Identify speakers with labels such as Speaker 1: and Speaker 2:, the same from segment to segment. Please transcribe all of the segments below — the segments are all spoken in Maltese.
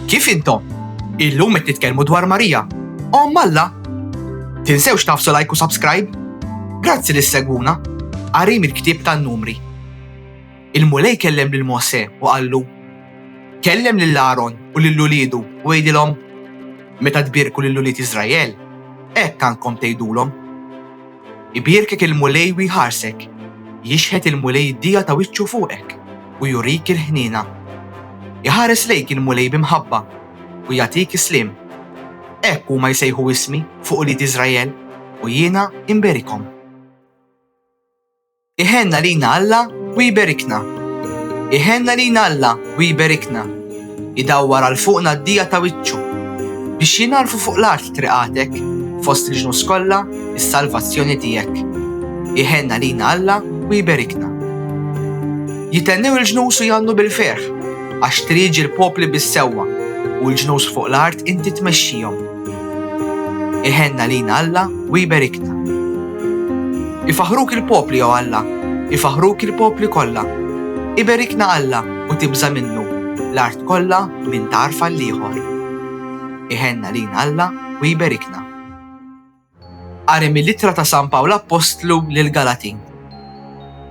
Speaker 1: Kif intom? Illum qed titkellmu dwar Marija. Alla! Tinsewx tafsu like u subscribe? Grazzi li segwuna. Qarim il-ktieb tan-numri. Il-mulej kellem lil Mosè u qallu: kellem lil Aaron u lil uliedu u jgħidilhom: meta tbierku lil ulied Iżrael, hekk għandkom tgħidulhom. Ibierkek il-mulej u jħarsek, jixħet il-mulej id-dija ta' wiċċu fuqek u jurik il-ħnina. Iħares lejk il-mulej bimħabba u jagħtik islim. Hekk huma jsejħu ismi fuq ulied Iżrael u jiena imberikhom. Iħenna lina Alla u jberikna. Iħenna lina Alla u jberikna. Idawwar għal fuqna d-dija ta' wiċċu biex jinarfu fuq l-art triqatek fost il-ġnus kollha is-salvazzjoni tiegħek. Iħenna lina Alla u jberikna. Jitennew il-ġnus u jannu bil-ferħ għax triġi l-popli bis-sewwa u l-ġnus fuq l-art inti tmexxihom. Iħenna lina Alla u jberikna. Ifaħruk il-popli jew Alla, ifaħruk il-popli kollha. Iberikna Alla u tibża minnu l-art kollha minn tarfa l-ieħor. Iħenna lina Alla u jberikna. Qari mill-ittra ta' San Pawl Apostlu lil Galatin.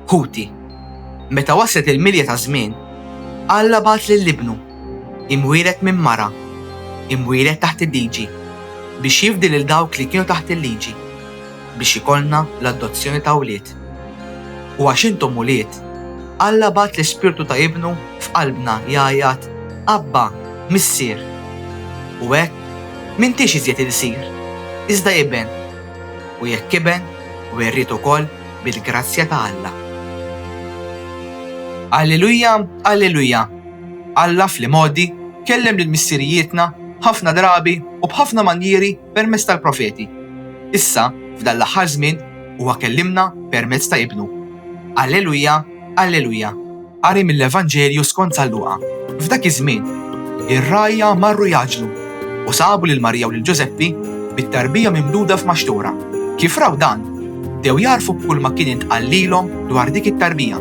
Speaker 1: Ħuti, meta waslet il-milja ta' żmien, Alla bagħat lill-ibnu, imwieled minn mara, imwieled taħt il-liġi, biex jifdi lil dawk li kienu taħt il-liġi, biex ikollna l-adozzjoni ta' ulied. U għax intom ulied, Alla bagħat l-Ispirtu ta' ibnu f'qalbna jgħajjat: Abba, missier. U hekk m'intix iżjed il-sir, iżda iben. U jekk iben, u jrrid ukoll bil-grazzja ta' Alla. Alleluja, alleluja. Alla fl-modi kellem lil missirijietna ħafna drabi u b'ħafna manjieri permezz tal-profeti. Issa, f'dan l-aħħar żmien huwa kellimna permezz ta' ibnu. Alleluja, alleluja. Qari mill-Evanġelju skont San Luqa. F'dak iż-żmien, ir-rajja marru jaġlu u sabu lil Marija u lil Ġuseppi bit-tarbija mimduda f'maxtura. Kif raw dan, dew jarfu b'kull ma kien intqal lilhom dwar dik it-tarbija.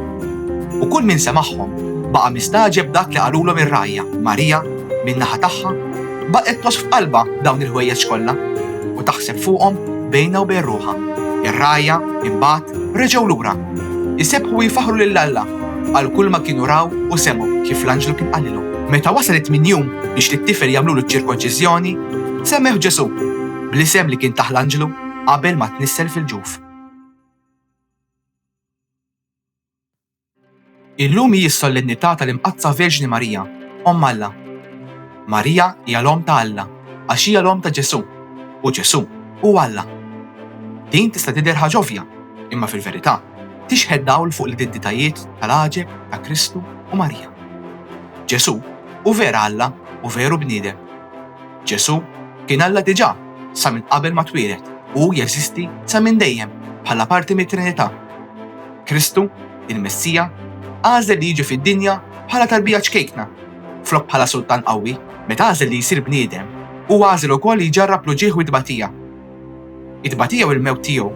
Speaker 1: U kull min semagħhom baqa' mistaġeb dak li qalulhom ir-rajja. Marija, min-naħa tagħha, baqgħet tosf f'qalbha dawn il-ħwejjeġ kollha u taħseb fuqhom bejna u bejn ruħha. Ir-rajja imbagħad reġgħu lura. Isebħu jifaħru lil Alla għal kull ma kienu raw u semgħu kif l-anġlu kien qalilhom. Meta wasalet min jum biex lit-tifel jagħmlu ċ-ċirkonċiżjoni, semmeħ Ġesu bl-isem li kien taħt l-anġlu qabel ma tnissel fil-ġuf. Illum hi s-solennità tal-Imqazza Verġni Marija, Omm Alla. Marija hija l-Omm ta' Alla, għax hija l-Omm ta' Ġesu, u Ġesu huwa Alla. Din tista' tidher ħaġa ovvja, imma fil-verità tixħed dawl fuq l-identitajiet tal-għaġeb ta' Kristu u Marija. Ġesu u vera Alla u veru bniedem. Ġesu kien Alla diġà sa minn qabel ma twieled u jeżisti sa minn dejjem bħala parti mit-Trinità. Kristu, il-Messija, għażel li jiġi fid-dinja bħala tarbija ċkejkna, flok bħala sultan qawwi. Meta għażel li jsir bniedem, u għażel ukoll li jġarrab l-ġieħ u t-tbatija. It-tbatija u l-mewt tiegħu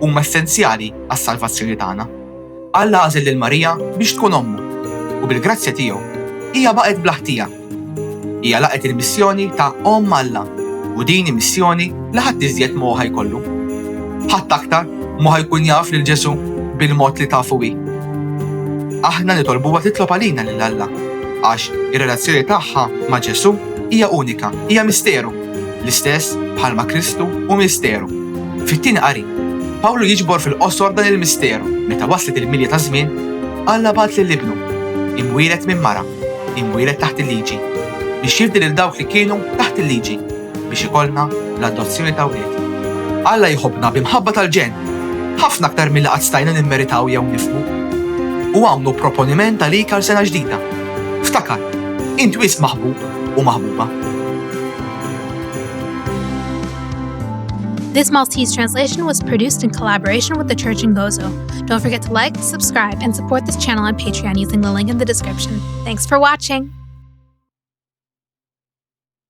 Speaker 1: huma essenzjali għas-salvazzjoni tagħna. Alla għażel lil Marija biex tkun ommu u bil-grazzja tiegħu hija baqgħet blaħtija. Hija laqgħet il-missjoni ta' Omm Alla u din missjoni li ħadd iżjed moħħa jkollu. Ħadd aktar moħħa jkun jaf lil Ġesu bil-mod li tafu hi. Aħna nitolbuha titlob għalina lil Alla għax ir-relazzjoni tagħha ma' Ġesu hija unika, hija misteru, l-istess bħalma Kristu u misteru. Fit-tieni qari, Pawlu jiġbor fil-qosor dan il-misteru. Meta waslet il-milja ta' żmien, Alla bagħat lill-ibnu, imwieled minn mara, imwieled taħt il-liġi, biex jifdi lil dawk li kienu taħt il-liġi biex ikollna l-adozzjoni ta' wlied. Alla jħobbna b'imħabba tal-ġen, ħafna aktar milli qatt stajna nimmeritaw jew nifhmu. U għamlu proponiment għalik għal sena ġdida. Ftakar, inti wis maħbub u maħbuba.
Speaker 2: This Maltese translation was produced in collaboration with the Church in Gozo. Don't forget to like, subscribe, and support this channel on Patreon using the link in the description. Thanks for watching!